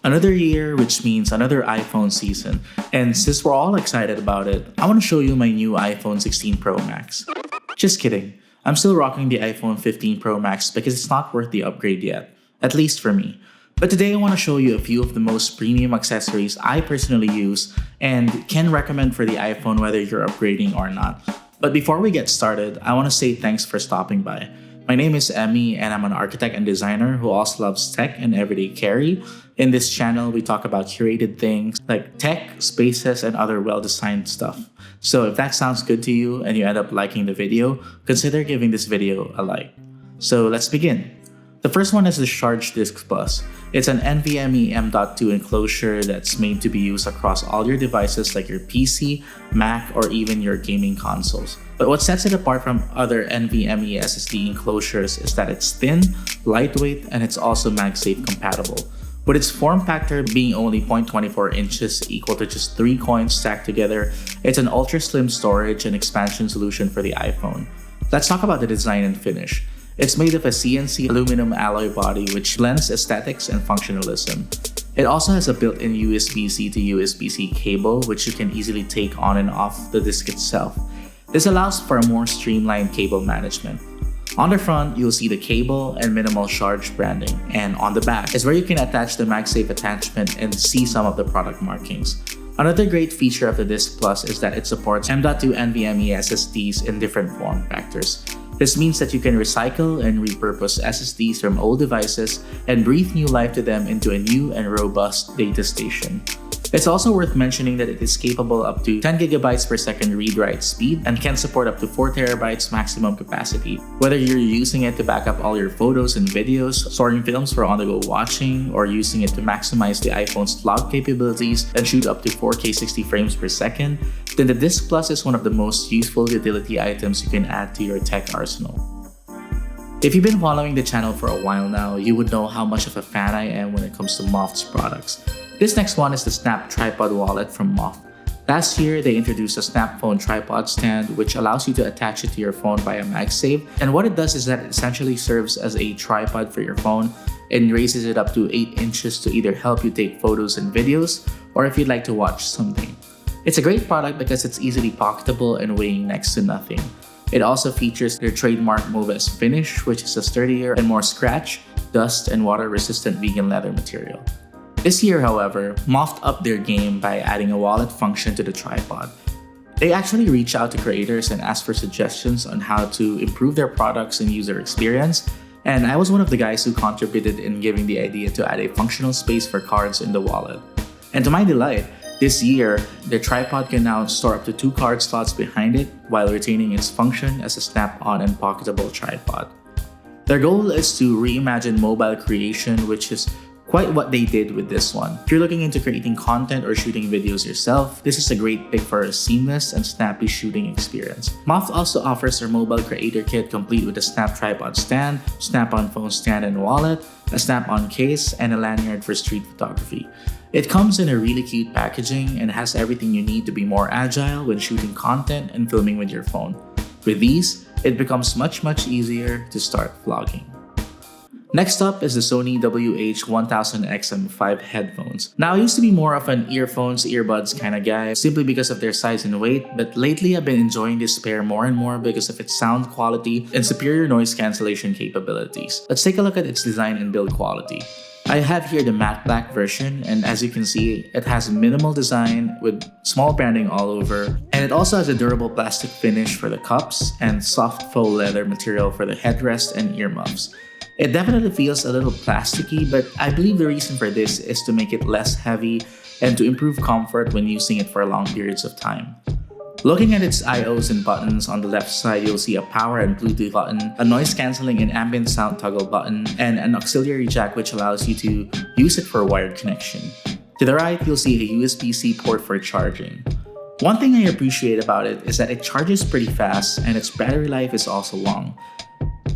Another year, which means another iPhone season. And since we're all excited about it, I want to show you my new iPhone 16 Pro Max. Just kidding. I'm still rocking the iPhone 15 Pro Max because it's not worth the upgrade yet, at least for me. But today I want to show you a few of the most premium accessories I personally use and can recommend for the iPhone whether you're upgrading or not. But before we get started, I want to say thanks for stopping by. My name is Emmy and I'm an architect and designer who also loves tech and everyday carry. In this channel, we talk about curated things like tech, spaces, and other well-designed stuff. So if that sounds good to you and you end up liking the video, consider giving this video a like. So let's begin. The first one is the Charge Disk Plus. It's an NVMe M.2 enclosure that's made to be used across all your devices like your PC, Mac, or even your gaming consoles. But what sets it apart from other NVMe SSD enclosures is that it's thin, lightweight, and it's also MagSafe compatible. With its form factor being only 0.24 inches equal to just 3 coins stacked together, it's an ultra slim storage and expansion solution for the iPhone. Let's talk about the design and finish. It's made of a CNC aluminum alloy body which blends aesthetics and functionalism. It also has a built-in USB-C to USB-C cable which you can easily take on and off the disk itself. This allows for a more streamlined cable management. On the front, you'll see the cable and minimal charge branding, and on the back is where you can attach the MagSafe attachment and see some of the product markings. Another great feature of the Disk Plus is that it supports M.2 NVMe SSDs in different form factors. This means that you can recycle and repurpose SSDs from old devices and breathe new life to them into a new and robust data station. It's also worth mentioning that it is capable up to 10 GB per second read-write speed and can support up to 4 TB maximum capacity. Whether you're using it to back up all your photos and videos, storing films for on-the-go watching, or using it to maximize the iPhone's vlog capabilities and shoot up to 4K 60 frames per second, then the Disk Plus is one of the most useful utility items you can add to your tech arsenal. If you've been following the channel for a while now, you would know how much of a fan I am when it comes to Moft's products. This next one is the Snap Tripod Wallet from Moft. Last year, they introduced a Snap Phone Tripod Stand which allows you to attach it to your phone via MagSafe, and what it does is that it essentially serves as a tripod for your phone and raises it up to 8 inches to either help you take photos and videos or if you'd like to watch something. It's a great product because it's easily pocketable and weighing next to nothing. It also features their trademark Moves finish, which is a sturdier and more scratch, dust, and water-resistant vegan leather material. This year, however, Moft upped their game by adding a wallet function to the tripod. They actually reached out to creators and asked for suggestions on how to improve their products and user experience, and I was one of the guys who contributed in giving the idea to add a functional space for cards in the wallet. And to my delight, this year, the tripod can now store up to 2 card slots behind it while retaining its function as a snap-on and pocketable tripod. Their goal is to reimagine mobile creation, which is quite what they did with this one. If you're looking into creating content or shooting videos yourself, this is a great pick for a seamless and snappy shooting experience. Moft also offers their mobile creator kit complete with a Snap Tripod Stand, Snap-on Phone Stand and Wallet, a Snap-on case, and a lanyard for street photography. It comes in a really cute packaging and has everything you need to be more agile when shooting content and filming with your phone. With these, it becomes much easier to start vlogging. Next up is the Sony WH-1000XM5 headphones. Now, I used to be more of an earbuds kind of guy simply because of their size and weight, but lately I've been enjoying this pair more and more because of its sound quality and superior noise cancellation capabilities. Let's take a look at its design and build quality. I have here the matte black version, and as you can see, it has minimal design with small branding all over, and it also has a durable plastic finish for the cups and soft faux leather material for the headrest and earmuffs. It definitely feels a little plasticky, but I believe the reason for this is to make it less heavy and to improve comfort when using it for long periods of time. Looking at its IOs and buttons, on the left side you'll see a power and Bluetooth button, a noise cancelling and ambient sound toggle button, and an auxiliary jack which allows you to use it for a wired connection. To the right, you'll see a USB-C port for charging. One thing I appreciate about it is that it charges pretty fast and its battery life is also long.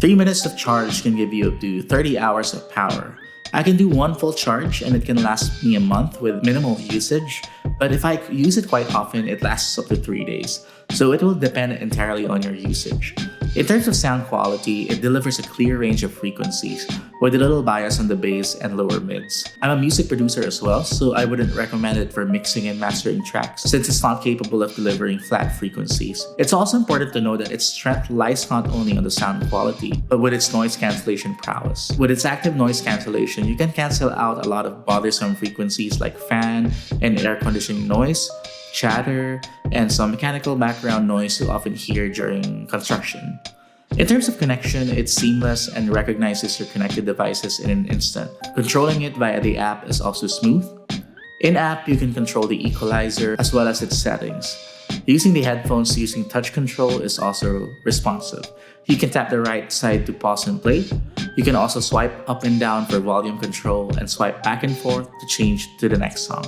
3 minutes of charge can give you up to 30 hours of power. I can do one full charge and it can last me a month with minimal usage, but if I use it quite often, it lasts up to 3 days. So it will depend entirely on your usage. In terms of sound quality, it delivers a clear range of frequencies, with a little bias on the bass and lower mids. I'm a music producer as well, so I wouldn't recommend it for mixing and mastering tracks, since it's not capable of delivering flat frequencies. It's also important to know that its strength lies not only on the sound quality, but with its noise cancellation prowess. With its active noise cancellation, you can cancel out a lot of bothersome frequencies like fan and air conditioning noise, chatter, and some mechanical background noise you'll often hear during construction. In terms of connection, it's seamless and recognizes your connected devices in an instant. Controlling it via the app is also smooth. In-app, you can control the equalizer as well as its settings. Using the headphones using touch control is also responsive. You can tap the right side to pause and play. You can also swipe up and down for volume control and swipe back and forth to change to the next song.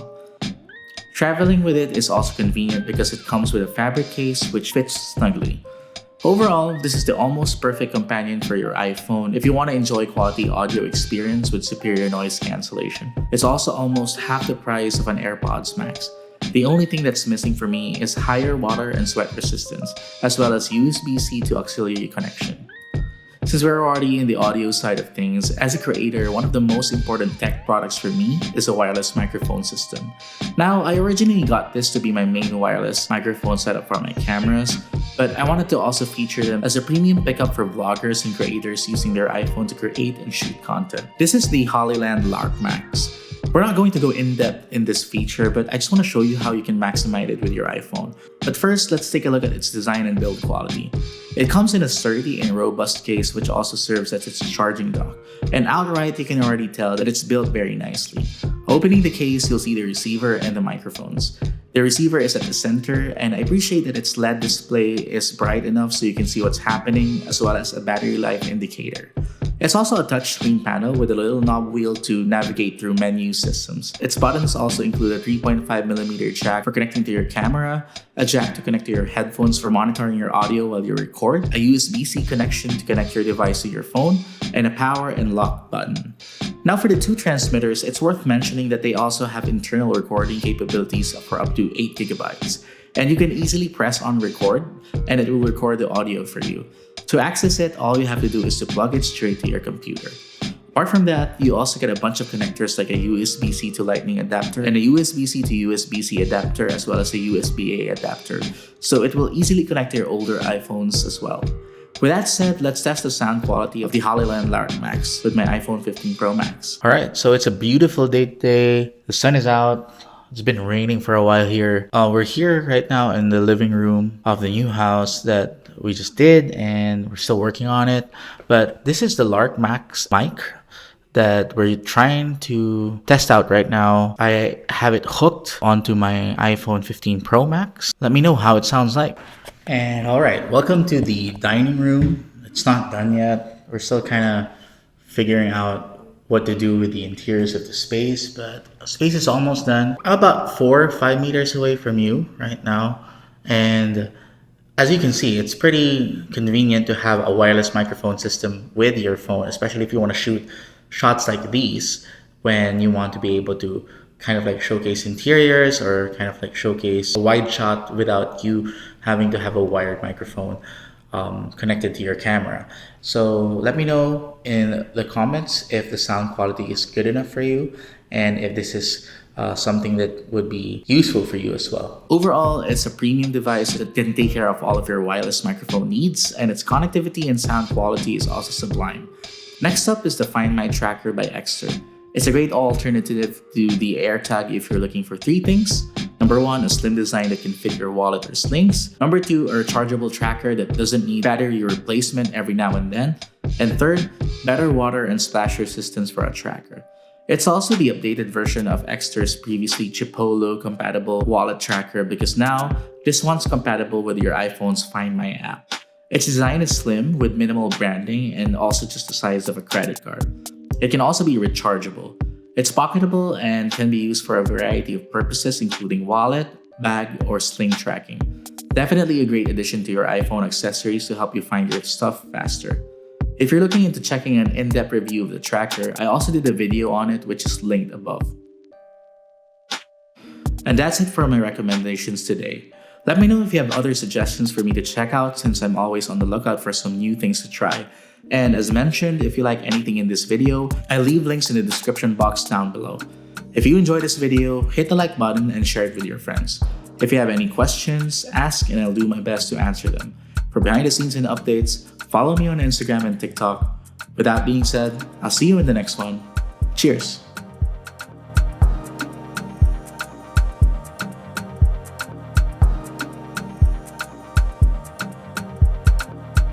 Traveling with it is also convenient because it comes with a fabric case which fits snugly. Overall, this is the almost perfect companion for your iPhone if you want to enjoy quality audio experience with superior noise cancellation. It's also almost half the price of an AirPods Max. The only thing that's missing for me is higher water and sweat resistance, as well as USB-C to auxiliary connection. Since we're already in the audio side of things, as a creator, one of the most important tech products for me is a wireless microphone system. Now, I originally got this to be my main wireless microphone setup for my cameras, but I wanted to also feature them as a premium pickup for vloggers and creators using their iPhone to create and shoot content. This is the Hollyland Lark Max. We're not going to go in-depth in this feature, but I just want to show you how you can maximize it with your iPhone. But first, let's take a look at its design and build quality. It comes in a sturdy and robust case which also serves as its charging dock. And outright, you can already tell that it's built very nicely. Opening the case, you'll see the receiver and the microphones. The receiver is at the center, and I appreciate that its LED display is bright enough so you can see what's happening, as well as a battery life indicator. It's also a touchscreen panel with a little knob wheel to navigate through menu systems. Its buttons also include a 3.5mm jack for connecting to your camera, a jack to connect to your headphones for monitoring your audio while you record, a USB-C connection to connect your device to your phone, and a power and lock button. Now for the two transmitters, it's worth mentioning that they also have internal recording capabilities for up to 8GB. And you can easily press on record and it will record the audio for you. To access it, all you have to do is to plug it straight to your computer. Apart from that, you also get a bunch of connectors like a USB-C to Lightning adapter and a USB-C to USB-C adapter, as well as a USB-A adapter. So it will easily connect to your older iPhones as well. With that said, let's test the sound quality of the Hollyland Lark Max with my iPhone 15 Pro Max. Alright, so it's a beautiful day today. The sun is out. It's been raining for a while here. We're here right now in the living room of the new house that we just did, and we're still working on it. But this is the Lark Max mic that we're trying to test out right now. I have it hooked onto my iPhone 15 Pro Max. Let me know how it sounds like. And alright, welcome to the dining room. It's not done yet. We're still kind of figuring out what to do with the interiors of the space, but the space is almost done. I'm about 4 or 5 meters away from you right now, and as you can see, it's pretty convenient to have a wireless microphone system with your phone, especially if you want to shoot shots like these when you want to be able to kind of like showcase interiors or kind of like showcase a wide shot without you having to have a wired microphone connected to your camera. So let me know in the comments if the sound quality is good enough for you and if this is something that would be useful for you as well. Overall, it's a premium device that can take care of all of your wireless microphone needs, and its connectivity and sound quality is also sublime. Next up is the Find My Tracker by Exter. It's a great alternative to the AirTag if you're looking for 3 things. Number 1, a slim design that can fit your wallet or slings. Number 2, a rechargeable tracker that doesn't need battery replacement every now and then. And third, better water and splash resistance for a tracker. It's also the updated version of Exter's previously Chipolo compatible wallet tracker, because now this one's compatible with your iPhone's Find My app. Its design is slim with minimal branding and also just the size of a credit card. It can also be rechargeable. It's pocketable and can be used for a variety of purposes, including wallet, bag, or sling tracking. Definitely a great addition to your iPhone accessories to help you find your stuff faster. If you're looking into checking an in-depth review of the tracker, I also did a video on it, which is linked above. And that's it for my recommendations today. Let me know if you have other suggestions for me to check out since I'm always on the lookout for some new things to try. And as mentioned, if you like anything in this video, I leave links in the description box down below. If you enjoyed this video, hit the like button and share it with your friends. If you have any questions, ask and I'll do my best to answer them. For behind the scenes and updates, follow me on Instagram and TikTok. With that being said, I'll see you in the next one. Cheers!